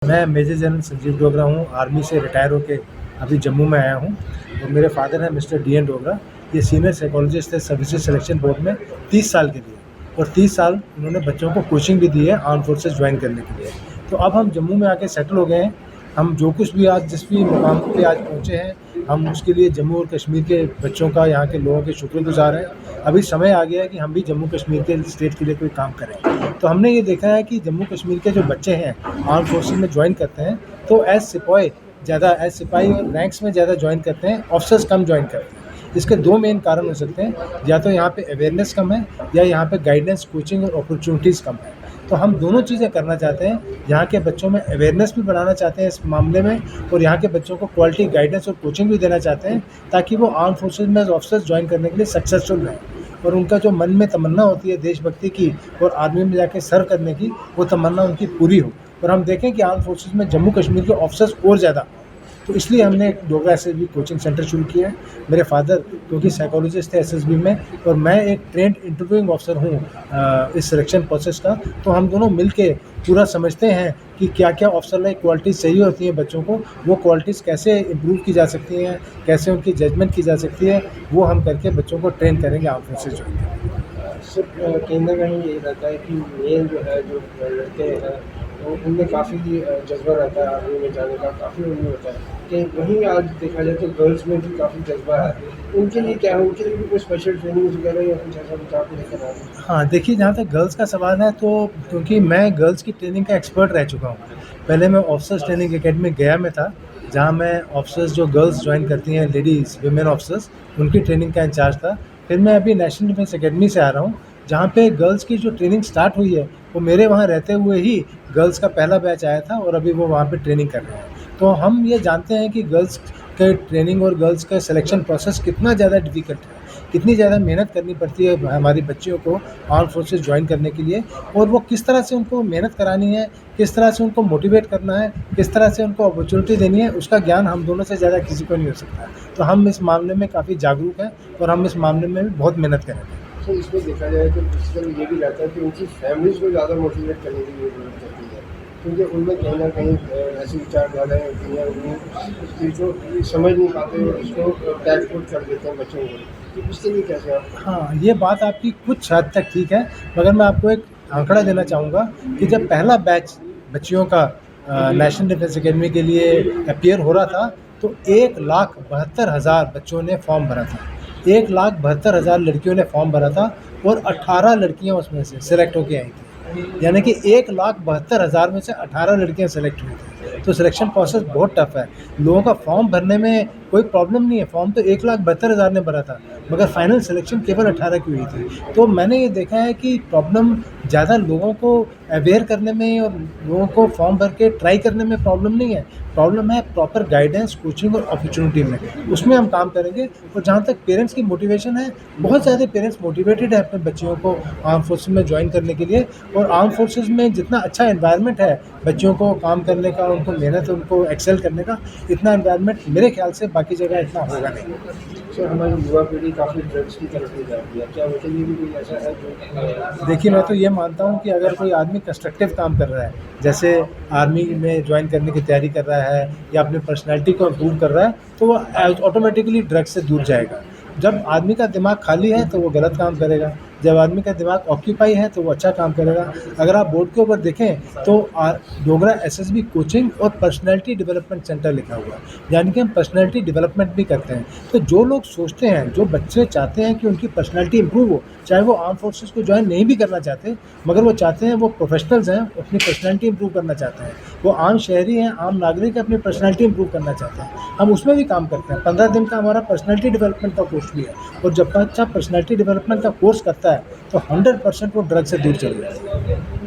मैं major general Sanjeev Dogra हूँ। Army से रिटायर होके अभी जम्मू में आया हूँ और मेरे फादर हैं मिस्टर डी एन डोगरा। ये सीनियर साइकोलॉजिस्ट है सर्विसेज सिलेक्शन बोर्ड में 30 साल के लिए, और 30 साल उन्होंने बच्चों को कोचिंग भी दी है आर्म फोर्सेस ज्वाइन करने के लिए। तो अब हम जम्मू में आके सेटल हो गए हैं। हम जो कुछ भी आज जिस भी मुकाम पे आज पहुँचे हैं, हम उसके लिए जम्मू और कश्मीर के बच्चों का, यहाँ के लोगों के शुक्रगुज़ार हैं। अभी समय आ गया है कि हम भी जम्मू कश्मीर के स्टेट के लिए कोई काम करें। तो हमने ये देखा है कि जम्मू कश्मीर के जो बच्चे हैं आर्म फोर्सेस में ज्वाइन करते हैं तो एज सिपाही और रैंक्स में ज़्यादा ज्वाइन करते हैं, ऑफिसर्स कम ज्वाइन करते हैं। इसके दो मेन कारण हो सकते हैं, या तो यहाँ पे अवेयरनेस कम है या यहाँ पे गाइडेंस, कोचिंग और अपॉर्चुनिटीज़ कम है। तो हम दोनों चीज़ें करना चाहते हैं, यहाँ के बच्चों में अवेयरनेस भी बढ़ाना चाहते हैं इस मामले में, और यहाँ के बच्चों को क्वालिटी गाइडेंस और कोचिंग भी देना चाहते हैं ताकि वो आर्म फोर्सेस में ऑफिसर्स ज्वाइन करने के लिए सक्सेसफुल रहें, और उनका जो मन में तमन्ना होती है देशभक्ति की और आर्मी में जाके सर्व करने की, वो तमन्ना उनकी पूरी हो। और हम देखें कि आर्म फोर्सेस में जम्मू कश्मीर के ऑफिसर्स और ज़्यादा, तो इसलिए हमने एक डोगरा एसएसबी कोचिंग सेंटर शुरू किया है। मेरे फादर क्योंकि साइकोलॉजिस्ट थे एसएसबी में, और मैं एक ट्रेंड इंटरव्यूइंग ऑफिसर हूँ इस सिलेक्शन प्रोसेस का, तो हम दोनों मिलके पूरा समझते हैं कि क्या क्या ऑफिसर लाइक क्वालिटीज़ चाहिए होती हैं बच्चों को, वो क्वालिटीज़ कैसे इम्प्रूव की जा सकती हैं, कैसे उनकी जजमेंट की जा सकती है, वो हम करके बच्चों को ट्रेन करेंगे आर्म फोर्सेस ज्वाइन करने। सर कहीं न कहीं यही रहता है कि मेल जो है, जो लड़के हैं, तो उनमें काफ़ी जज़्बा रहता है आर्मी में जाने का, काफ़ी उनमें होता है कि वहीं आज देखा जाए तो गर्ल्स में भी काफ़ी जज़्बा है। उनके लिए क्या है, उनके लिए भी कोई स्पेशल ट्रेनिंग वगैरह या कुछ ऐसा कुछ आप लेकर आ रहे हैं? हाँ, देखिए जहाँ तक गर्ल्स का सवाल है, तो क्योंकि मैं गर्ल्स की ट्रेनिंग का एक्सपर्ट रह चुका हूँ। पहले मैं ऑफिसर्स ट्रेनिंग एकेडमी गया में था, जहाँ मैं ऑफिसर्स जो गर्ल्स ज्वाइन करती हैं, लेडीज़ विमेन ऑफिसर्स, उनकी ट्रेनिंग का इंचार्ज था। फिर मैं अभी नेशनल डिफेंस एकेडमी से आ रहा हूँ, जहाँ पे गर्ल्स की जो ट्रेनिंग स्टार्ट हुई है, वो मेरे वहाँ रहते हुए ही गर्ल्स का पहला बैच आया था, और अभी वो वहाँ पे ट्रेनिंग कर रहे हैं। तो हम ये जानते हैं कि गर्ल्स के ट्रेनिंग और गर्ल्स का सिलेक्शन प्रोसेस कितना ज़्यादा डिफ़िकल्ट है, कितनी ज़्यादा मेहनत करनी पड़ती है हमारी बच्चियों को आर्म फोर्सेस ज्वाइन करने के लिए, और वो किस तरह से उनको मेहनत करानी है, किस तरह से उनको मोटिवेट करना है, किस तरह से उनको अपॉर्चुनिटी देनी है, उसका ज्ञान हम दोनों से ज़्यादा किसी को नहीं हो सकता। तो हम इस मामले में काफ़ी जागरूक हैं, और हम इस मामले में भी बहुत मेहनत करेंगे। तो इसमें देखा जाए तो बेसिकली ये भी रहता है कि उनकी फैमिलीज़ को ज़्यादा मोटिवेट करने की ज़रूरत होती है, क्योंकि उनमें कहीं न कहीं ऐसी विचारधाराएँ होती हैं, उस चीज़ को समझ नहीं पाते, उसको बैकफुट कर देते हैं बच्चों को। तो उसके लिए कैसे आप? हाँ, ये बात आपकी कुछ हद तक ठीक है, मगर मैं आपको एक आंकड़ा देना चाहूँगा कि जब पहला बैच बच्चियों का नेशनल डिफेंस एकेडमी के लिए अपीयर हो रहा था, तो 1,72,000 बच्चों ने फॉर्म भरा था। 1,72,000 लड़कियों ने फॉर्म भरा था, और 18 लड़कियाँ उसमें से सिलेक्ट होके आई थी। यानी कि 1,72,000 में से 18 लड़कियाँ सेलेक्ट हुई थी। तो सिलेक्शन प्रोसेस बहुत टफ है। लोगों का फॉर्म भरने में कोई प्रॉब्लम नहीं है, फॉर्म तो 1,72,000 ने भरा था, मगर फाइनल सिलेक्शन केवल 18 की हुई थी। तो मैंने ये देखा है कि प्रॉब्लम ज़्यादा लोगों को अवेयर करने में और लोगों को फॉर्म भर के ट्राई करने में प्रॉब्लम नहीं है, प्रॉब्लम है प्रॉपर गाइडेंस, कोचिंग और अपॉर्चुनिटी में। उसमें हम काम करेंगे। और जहाँ तक पेरेंट्स की मोटिवेशन है, बहुत ज़्यादा पेरेंट्स मोटिवेटेड है अपने बच्चियों को आर्म फोर्सेस में ज्वाइन करने के लिए, और आर्म फोर्सेस में जितना अच्छा एनवायरनमेंट है बच्चियों को काम करने का, उनको मेहनत, उनको एक्सेल करने का, इतना एनवायरनमेंट मेरे ख्याल से बाकी जगह इतना होगा नहीं। सर हमारी युवा पीढ़ी काफ़ी ड्रग्स की तरफ ले जाती है, क्या उनके लिए भी कोई ऐसा है जो? देखिए, मैं तो ये मानता हूँ कि अगर कोई आदमी कंस्ट्रक्टिव काम कर रहा है, जैसे आर्मी में ज्वाइन करने की तैयारी कर रहा है या अपनी पर्सनैलिटी को इम्प्रूव कर रहा है, तो वो ऑटोमेटिकली ड्रग्स से दूर जाएगा। जब आदमी का दिमाग खाली है तो वो गलत काम करेगा, जब आदमी का दिमाग ऑक्यूपाई है तो वो अच्छा काम करेगा। अगर आप बोर्ड के ऊपर देखें तो डोगरा एसएसबी कोचिंग और पर्सनैलिटी डेवलपमेंट सेंटर लिखा हुआ है, यानी कि हम पर्सनैलिटी डेवलपमेंट भी करते हैं। तो जो लोग सोचते हैं, जो बच्चे चाहते हैं कि उनकी पर्सनैलिटी इंप्रूव हो, चाहे वो आर्म फोर्सेस को ज्वाइन नहीं भी करना चाहते, मगर वो चाहते हैं, वो प्रोफेशनल्स हैं, अपनी पर्सनैलिटी इंप्रूव करना चाहते हैं, वो आम शहरी हैं, आम नागरिक अपनी पर्सनैलिटी इंप्रूव करना चाहते हैं, हम उसमें भी काम करते हैं। 15 दिन का हमारा पर्सनैलिटी डेवलपमेंट का कोर्स भी है, और जब बच्चा पर्सनैलिटी डेवलपमेंट का कोर्स करता है तो 100% वो ड्रग से दूर चले जाते हैं।